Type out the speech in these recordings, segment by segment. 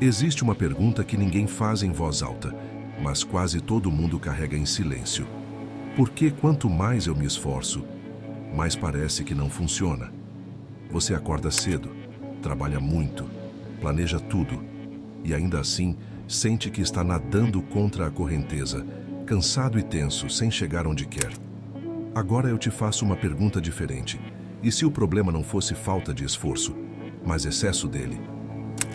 Existe uma pergunta que ninguém faz em voz alta, mas quase todo mundo carrega em silêncio. Por que quanto mais eu me esforço, mais parece que não funciona? Você acorda cedo, trabalha muito, planeja tudo e ainda assim sente que está nadando contra a correnteza, cansado e tenso, sem chegar onde quer. Agora eu te faço uma pergunta diferente. E se o problema não fosse falta de esforço, mas excesso dele?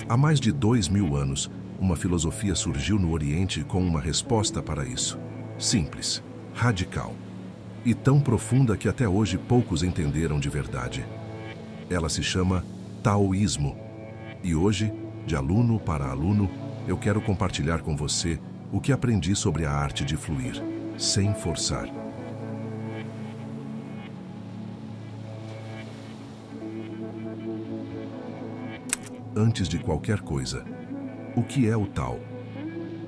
Há mais de 2000 anos, uma filosofia surgiu no Oriente com uma resposta para isso. Simples, radical e tão profunda que até hoje poucos entenderam de verdade. Ela se chama Taoísmo. E hoje, de aluno para aluno, eu quero compartilhar com você o que aprendi sobre a arte de fluir, sem forçar. Antes de qualquer coisa, o que é o Tao?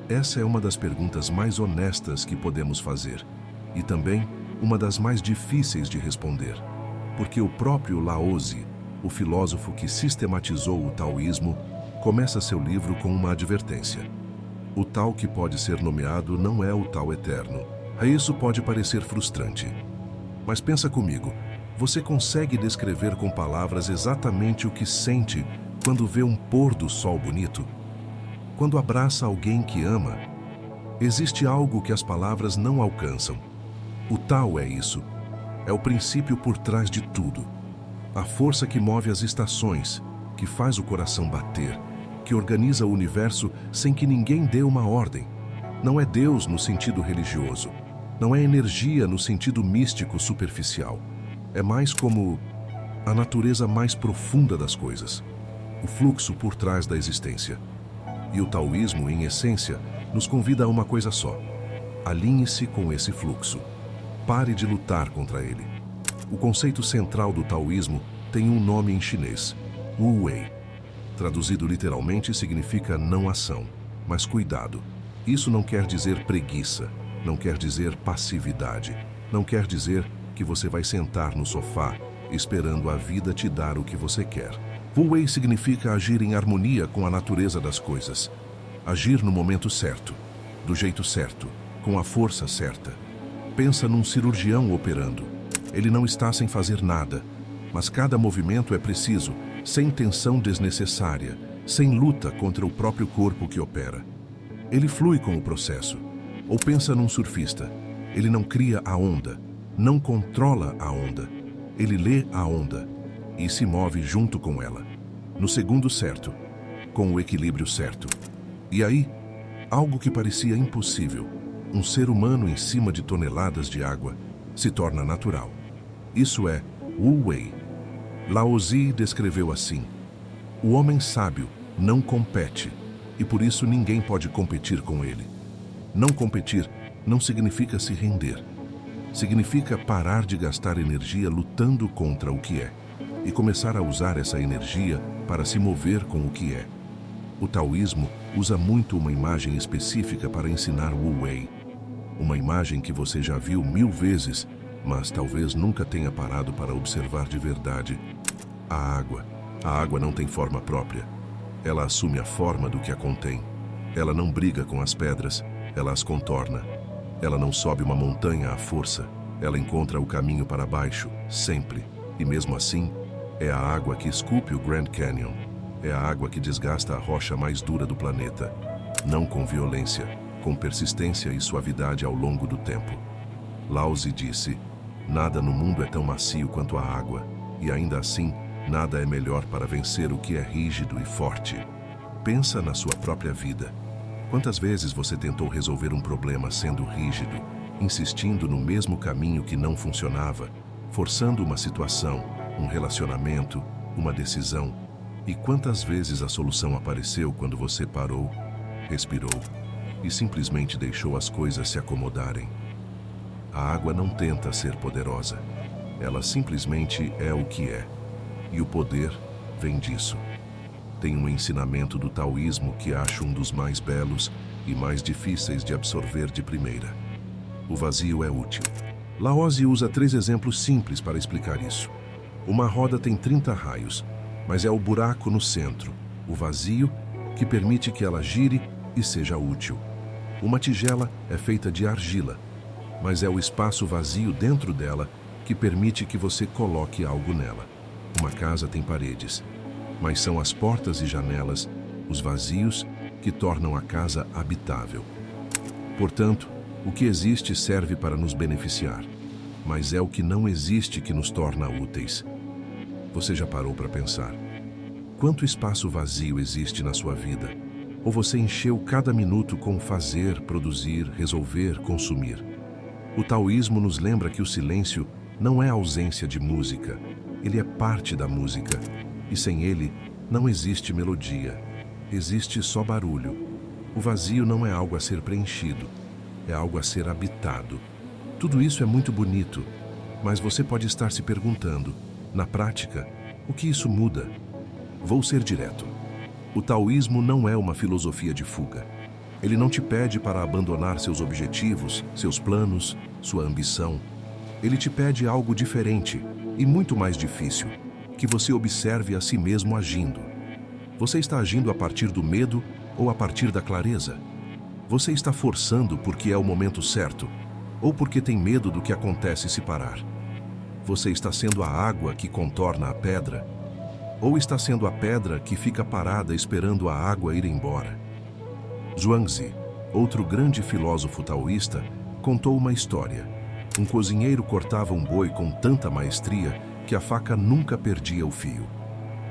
Essa é uma das perguntas mais honestas que podemos fazer e também uma das mais difíceis de responder, porque o próprio Laozi, o filósofo que sistematizou o taoísmo, começa seu livro com uma advertência. O Tao que pode ser nomeado não é o Tao eterno. A isso pode parecer frustrante. Mas pensa comigo, você consegue descrever com palavras exatamente o que sente quando vê um pôr do sol bonito? Quando abraça alguém que ama? Existe algo que as palavras não alcançam. O Tao é isso. É o princípio por trás de tudo. A força que move as estações, que faz o coração bater, que organiza o universo sem que ninguém dê uma ordem. Não é Deus no sentido religioso. Não é energia no sentido místico superficial. É mais como a natureza mais profunda das coisas. O fluxo por trás da existência. E o taoísmo, em essência, nos convida a uma coisa só. Alinhe-se com esse fluxo. Pare de lutar contra ele. O conceito central do taoísmo tem um nome em chinês, Wu Wei. Traduzido literalmente significa não ação, mas cuidado. Isso não quer dizer preguiça, não quer dizer passividade, não quer dizer que você vai sentar no sofá esperando a vida te dar o que você quer. Wu Wei significa agir em harmonia com a natureza das coisas. Agir no momento certo, do jeito certo, com a força certa. Pensa num cirurgião operando. Ele não está sem fazer nada, mas cada movimento é preciso, sem tensão desnecessária, sem luta contra o próprio corpo que opera. Ele flui com o processo. Ou pensa num surfista. Ele não cria a onda, não controla a onda. Ele lê a onda e se move junto com ela, no segundo certo, com o equilíbrio certo. E aí, algo que parecia impossível, um ser humano em cima de toneladas de água, se torna natural. Isso é Wu Wei. Laozi descreveu assim: o homem sábio não compete, e por isso ninguém pode competir com ele. Não competir não significa se render. Significa parar de gastar energia lutando contra o que é e começar a usar essa energia para se mover com o que é. O taoísmo usa muito uma imagem específica para ensinar Wu Wei. Uma imagem que você já viu 1000 vezes, mas talvez nunca tenha parado para observar de verdade. A água. A água não tem forma própria. Ela assume a forma do que a contém. Ela não briga com as pedras, ela as contorna. Ela não sobe uma montanha à força. Ela encontra o caminho para baixo, sempre. E mesmo assim, é a água que esculpe o Grand Canyon. É a água que desgasta a rocha mais dura do planeta. Não com violência, com persistência e suavidade ao longo do tempo. Laozi disse: nada no mundo é tão macio quanto a água, e ainda assim, nada é melhor para vencer o que é rígido e forte. Pensa na sua própria vida. Quantas vezes você tentou resolver um problema sendo rígido, insistindo no mesmo caminho que não funcionava, forçando uma situação, um relacionamento, uma decisão? E quantas vezes a solução apareceu quando você parou, respirou e simplesmente deixou as coisas se acomodarem? A água não tenta ser poderosa. Ela simplesmente é o que é. E o poder vem disso. Tem um ensinamento do taoísmo que acho um dos mais belos e mais difíceis de absorver de primeira. O vazio é útil. Laozi usa 3 exemplos simples para explicar isso. Uma roda tem 30 raios, mas é o buraco no centro, o vazio, que permite que ela gire e seja útil. Uma tigela é feita de argila, mas é o espaço vazio dentro dela que permite que você coloque algo nela. Uma casa tem paredes, mas são as portas e janelas, os vazios, que tornam a casa habitável. Portanto, o que existe serve para nos beneficiar, mas é o que não existe que nos torna úteis. Você já parou para pensar? Quanto espaço vazio existe na sua vida? Ou você encheu cada minuto com fazer, produzir, resolver, consumir? O taoísmo nos lembra que o silêncio não é ausência de música, ele é parte da música, e sem ele não existe melodia, existe só barulho. O vazio não é algo a ser preenchido, é algo a ser habitado. Tudo isso é muito bonito, mas você pode estar se perguntando, na prática, o que isso muda? Vou ser direto. O taoísmo não é uma filosofia de fuga. Ele não te pede para abandonar seus objetivos, seus planos, sua ambição. Ele te pede algo diferente e muito mais difícil, que você observe a si mesmo agindo. Você está agindo a partir do medo ou a partir da clareza? Você está forçando porque é o momento certo ou porque tem medo do que acontece se parar? Você está sendo a água que contorna a pedra ou está sendo a pedra que fica parada esperando a água ir embora? Zhuangzi, outro grande filósofo taoísta, contou uma história. Um cozinheiro cortava um boi com tanta maestria que a faca nunca perdia o fio.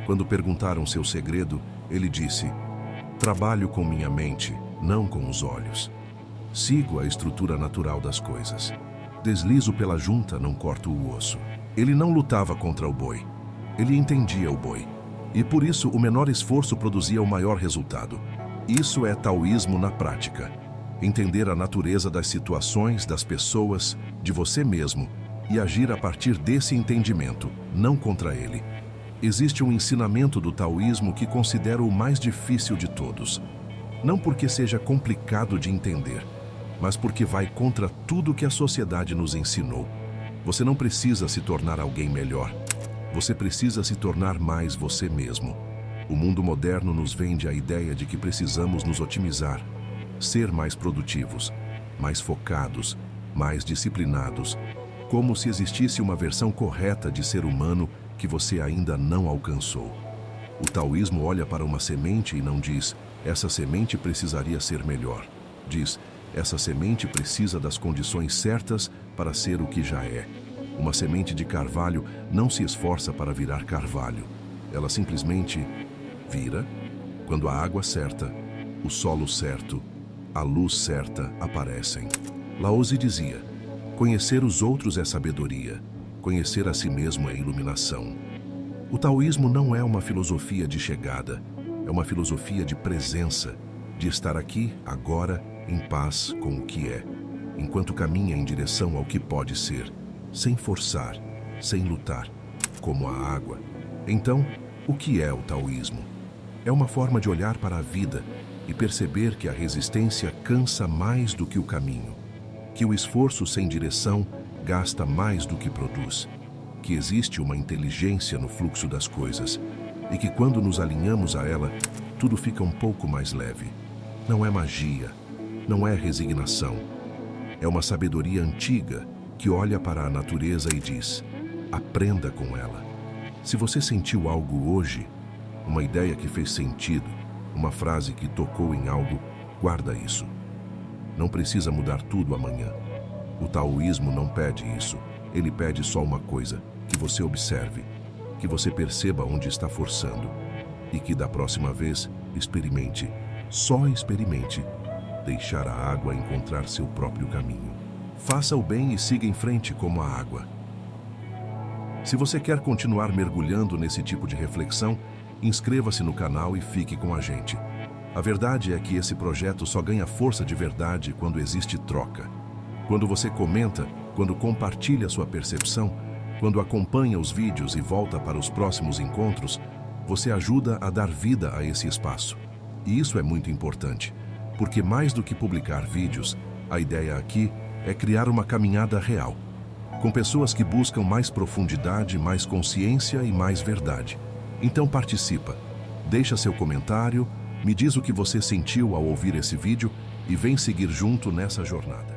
Quando perguntaram seu segredo, ele disse: "Trabalho com minha mente, não com os olhos. Sigo a estrutura natural das coisas. Deslizo pela junta, não corto o osso." Ele não lutava contra o boi. Ele entendia o boi. E por isso o menor esforço produzia o maior resultado. Isso é taoísmo na prática. Entender a natureza das situações, das pessoas, de você mesmo e agir a partir desse entendimento, não contra ele. Existe um ensinamento do taoísmo que considero o mais difícil de todos. Não porque seja complicado de entender, mas porque vai contra tudo que a sociedade nos ensinou. Você não precisa se tornar alguém melhor. Você precisa se tornar mais você mesmo. O mundo moderno nos vende a ideia de que precisamos nos otimizar, ser mais produtivos, mais focados, mais disciplinados, como se existisse uma versão correta de ser humano que você ainda não alcançou. O taoísmo olha para uma semente e não diz: essa semente precisaria ser melhor. Diz: essa semente precisa das condições certas para ser o que já é. Uma semente de carvalho não se esforça para virar carvalho. Ela simplesmente vira quando a água certa, o solo certo, a luz certa aparecem. Laozi dizia: conhecer os outros é sabedoria, conhecer a si mesmo é iluminação. O taoísmo não é uma filosofia de chegada, é uma filosofia de presença, de estar aqui, agora, em paz com o que é, enquanto caminha em direção ao que pode ser, sem forçar, sem lutar, como a água. Então, o que é o taoísmo? É uma forma de olhar para a vida e perceber que a resistência cansa mais do que o caminho, que o esforço sem direção gasta mais do que produz, que existe uma inteligência no fluxo das coisas e que quando nos alinhamos a ela, tudo fica um pouco mais leve. Não é magia, não é resignação. É uma sabedoria antiga que olha para a natureza e diz: aprenda com ela. Se você sentiu algo hoje, uma ideia que fez sentido, uma frase que tocou em algo, guarda isso. Não precisa mudar tudo amanhã. O taoísmo não pede isso. Ele pede só uma coisa: que você observe, que você perceba onde está forçando e que da próxima vez experimente, só experimente, deixar a água encontrar seu próprio caminho. Faça o bem e siga em frente como a água. Se você quer continuar mergulhando nesse tipo de reflexão, inscreva-se no canal e fique com a gente. A verdade é que esse projeto só ganha força de verdade quando existe troca. Quando você comenta, quando compartilha sua percepção, quando acompanha os vídeos e volta para os próximos encontros, você ajuda a dar vida a esse espaço. E isso é muito importante, porque mais do que publicar vídeos, a ideia aqui é criar uma caminhada real, com pessoas que buscam mais profundidade, mais consciência e mais verdade. Então participa, deixa seu comentário, Me diz o que você sentiu ao ouvir esse vídeo e vem seguir junto nessa jornada.